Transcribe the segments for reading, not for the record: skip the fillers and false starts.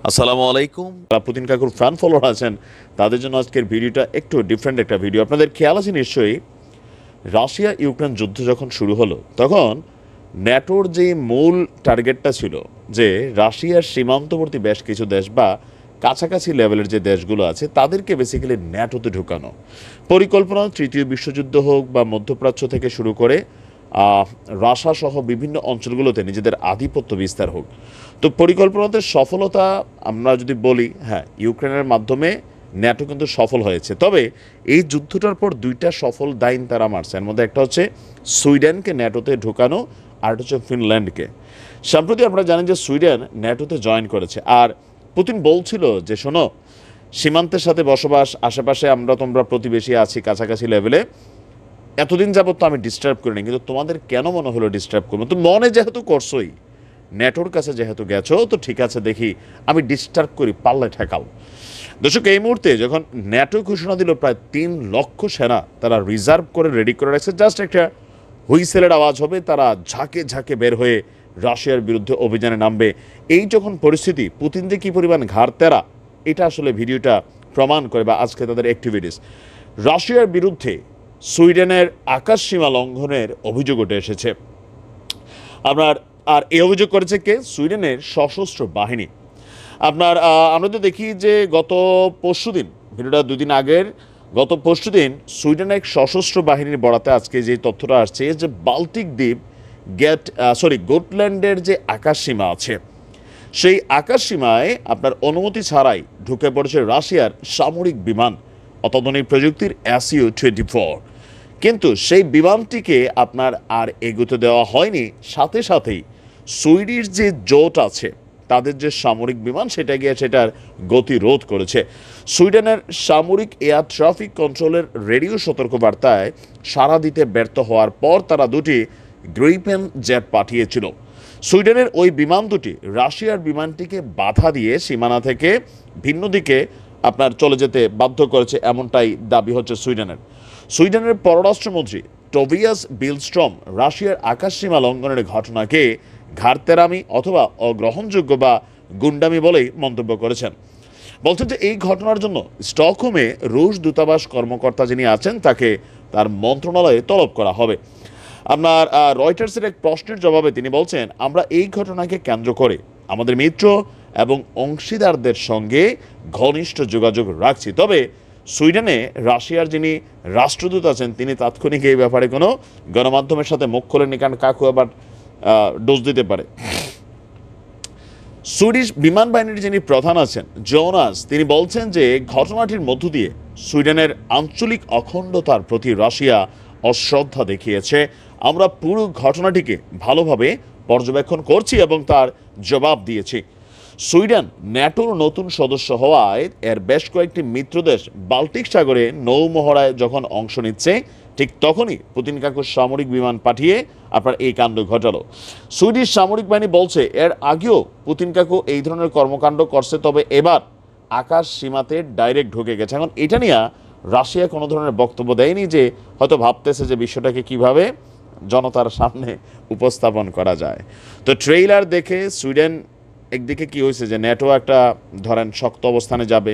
আসসালামু আলাইকুম। পুতিন কাকুর ফ্যান ফলোয়ার আছেন, তাদের জন্য আজকের ভিডিওটা একটু ডিফারেন্ট একটা ভিডিও। আপনাদের খেয়াল আছে নিশ্চয়ই, রাশিয়া ইউক্রেন যুদ্ধ যখন শুরু হলো তখন ন্যাটোর যে মূল টার্গেটটা ছিল যে রাশিয়ার সীমান্তবর্তী বেশ কিছু দেশ বা কাছাকাছি লেভেলের যে দেশগুলো আছে তাদেরকে বেসিক্যালি ন্যাটোতে ঢুকানো। পরিকল্পনা তৃতীয় বিশ্বযুদ্ধ হোক বা মধ্যপ্রাচ্য থেকে শুরু করে রাশা সহ বিভিন্ন অঞ্চলগুলোতে নিজেদের আধিপত্য বিস্তার হোক। তো পরিকল্পনাতে সফলতা আমরা যদি বলি, হ্যাঁ, ইউক্রেনের মাধ্যমে ন্যাটো কিন্তু সফল হয়েছে। তবে এই যুদ্ধটার পর দুইটা সফল দাইন তারা মারছে। এর মধ্যে একটা হচ্ছে সুইডেনকে ন্যাটোতে ঢোকানো, আর একটা হচ্ছে ফিনল্যান্ডকে। সম্প্রতি আমরা জানি যে সুইডেন ন্যাটোতে জয়েন করেছে। আর পুতিন বলছিল যে শোনো, সীমান্তের সাথে বসবাস, আশেপাশে আমরা তোমরা প্রতিবেশী আছি কাছাকাছি লেভেলে, এতদিন যাবত তো আমি ডিস্টার্ব করিনি, কিন্তু তোমাদের কেন মনে হলো ডিস্টার্ব করবো? তো মনে যেহেতু করছোই, ন্যাটোর কাছে যেহেতু গেছো, তো ঠিক আছে, দেখি আমি ডিস্টার্ব করি, পাল্লে ঠেকাও। দর্শক, এই মুহূর্তে যখন ন্যাটো ঘোষণা দিল প্রায় 3 লক্ষ সেনা তারা রিজার্ভ করে রেডি করে রাখছে, জাস্ট একটা হুইসেলের আওয়াজ হবে, তারা ঝাঁকে ঝাঁকে বের হয়ে রাশিয়ার বিরুদ্ধে অভিযানে নামবে। এই যখন পরিস্থিতি, পুতিন যে কী পরিমাণ ঘাড়তেরা, এটা আসলে ভিডিওটা প্রমাণ করে, বা আজকে তাদের অ্যাক্টিভিটিস। রাশিয়ার বিরুদ্ধে সুইডেনের আকাশসীমা লঙ্ঘনের অভিযোগ উঠে এসেছে আপনার। আর এই অভিযোগ করেছে কে? সুইডেনের সশস্ত্র বাহিনী। আপনার আমরা তো দেখি যে গত পরশুদিন, ভিডিওটা 2 দিন আগের, গত পরশুদিন সুইডেনের এক সশস্ত্র বাহিনীর বরাতে আজকে যে তথ্যটা আসছে যে বাল্টিক দ্বীপ গোটল্যান্ডের যে আকাশসীমা আছে, সেই আকাশসীমায় আপনার অনুমতি ছাড়াই ঢুকে পড়েছে রাশিয়ার সামরিক বিমান, অত্যাধুনিক প্রযুক্তির SU-24। কিন্তু সেই বিমানটিকে আপনার আর এগোতে দেওয়া হয়নি। সাথে সাথেই সুইডিশ যে জোট আছে, তাদের যে সামরিক বিমান, সেটা গিয়ে সেটার গতি রোধ করেছে। সুইডেনের সামরিক এয়ার ট্রাফিক কন্ট্রোলের রেডিও সতর্কবার্তায় সাড়া দিতে ব্যর্থ হওয়ার পর তারা 2টি গ্রিপেন জেট পাঠিয়েছিল। সুইডেনের ওই বিমান দুটি রাশিয়ার বিমানটিকে বাধা দিয়ে সীমানা থেকে ভিন্ন দিকে আপনার চলে যেতে বাধ্য করেছে, এমনটাই দাবি হচ্ছে সুইডেনের। সুইডেনের পররাষ্ট্রমন্ত্রী টোবিয়াস বিলস্ট্রম রাশিয়ার আকাশসীমা লঙ্ঘনের ঘটনাকে ঘাড়তেরামি অথবা অগ্রহণযোগ্য বা গুন্ডামি বলেই মন্তব্য করেছেন। বলছেন যে এই ঘটনার জন্য স্টকহোমে রুশ দূতাবাস কর্মকর্তা যিনি আছেন, তাকে তার মন্ত্রণালয়ে তলব করা হবে। আপনার রয়টার্সের এক প্রশ্নের জবাবে তিনি বলছেন, আমরা এই ঘটনাকে কেন্দ্র করে আমাদের মিত্র এবং অংশীদারদের সঙ্গে ঘনিষ্ঠ যোগাযোগ রাখছি। তবে সুইডেনে রাশিয়ার যিনি রাষ্ট্রদূত আছেন, তিনি তাৎক্ষণিক এই ব্যাপারে কোনো গণমাধ্যমের সাথে মুখ খোলেননি, কারণ কাকু আবার ডোজ দিতে পারে। সুইডিশ বিমান বাহিনীর যিনি প্রধান আছেন জোনাস, তিনি বলছেন যে ঘটনাটির মধ্য দিয়ে সুইডেনের আঞ্চলিক অখণ্ডতার প্রতি রাশিয়া অশ্রদ্ধা দেখিয়েছে। আমরা পুরো ঘটনাটিকে ভালোভাবে পর্যবেক্ষণ করছি এবং তার জবাব দিয়েছি। সুইডেন ন্যাটোর নতুন সদস্য হওয়ায় এর বেশ কয়েকটি মিত্রদেশ বাল্টিক সাগরে নৌমহড়ায় যখন অংশ নিচ্ছে, ঠিক তখনই পুতিন কাকুর সামরিক বিমান পাঠিয়ে আপনার এই কাণ্ড ঘটালো। সুইডিশ সামরিক বাহিনী বলছে এর আগেও পুতিন কাকু এই ধরনের কর্মকাণ্ড করছে, তবে এবার আকাশ সীমাতে ডাইরেক্ট ঢুকে গেছে। এখন এটা নিয়ে রাশিয়া কোনো ধরনের বক্তব্য দেয়নি, যে হয়তো ভাবতেছে যে বিষয়টাকে কিভাবে জনতার সামনে উপস্থাপন করা যায়। তো ট্রেইলার দেখে সুইডেন একদিকে কি হয়েছে যে ন্যাটো একটা ধরেন শক্ত অবস্থানে যাবে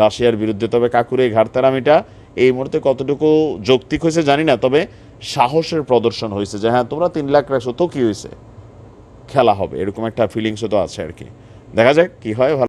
রাশিয়ার বিরুদ্ধে, তবে কাকুরে ঘাড়তারামিটা এই মুহূর্তে কতটুকু যৌক্তিক হয়েছে জানি না, তবে সাহসের প্রদর্শন হয়েছে যে হ্যাঁ, তোমরা 3 লাখ রাখছো তো কি হয়েছে, খেলা হবে, এরকম একটা ফিলিংসও তো আছে আর কি। দেখা যাক কি হয়।